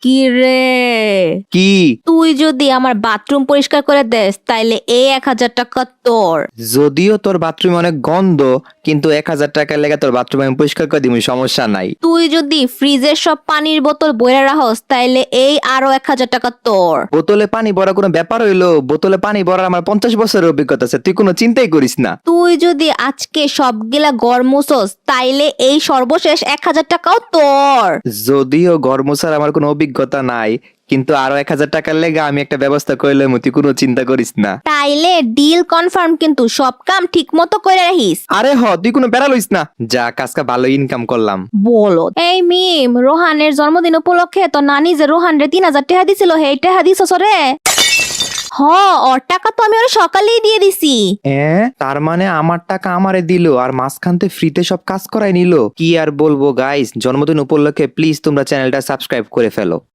কি রে, কি? তুই যদি আমার বাথরুম পরিষ্কার করে দেস তাইলে এই 1,000 টাকা তোর। যদিও তোর বাথরুম অনেক গন্ধ, কিন্তু 1,000 টাকার লেগে তোর বাথরুম আমি পরিষ্কার করে দিব, সমস্যা নাই। তুই যদি ফ্রিজের সব পানির বোতল বইরা রাখস তাইলে এই আরো 1,000 টাকা তোর। বোতলে পানি ভরা কোনো ব্যাপার হইলো? বোতলে পানি ভরার আমার 50 বছরের অভিজ্ঞতা আছে, তুই কোনো চিন্তাই করিস না। তুই যদি আজকে সবগুলা ঘর মুছস তাইলে এই সর্বশেষ 1,000 টাকাও তোর। যদিও ঘর মোছার আমার কোনো অভিজ্ঞতা নাই, কিন্তু আরো 1,000 টাকার লেগে আমি একটা ব্যবস্থা করলে তুই কোনো চিন্তা করিস না। তাইলে ডিল কনফার্ম, কিন্তু সব কাম ঠিক মতো করে রাখিস। আরে তুই কোনো বেড়া লইস না, যা কাজকা ভালো ইনকাম করলাম। বলো এই মিম, রোহানের জন্মদিন উপলক্ষে তো নানি যে রোহান রে 3,000 টাকা দিছিল, সেই টাকা দিছস রে? হ, ওর টাকা তো আমি ওর সকালেই দিয়ে দিছি। তার মানে আমার টাকা আমারে দিল আর মাঝখানতে ফ্রিতে সব কাজ করাই নিল। কি আর বলবো গাইস, জন্মদিন উপলক্ষে প্লিজ তোমরা চ্যানেলটা সাবস্ক্রাইব করে ফেলো।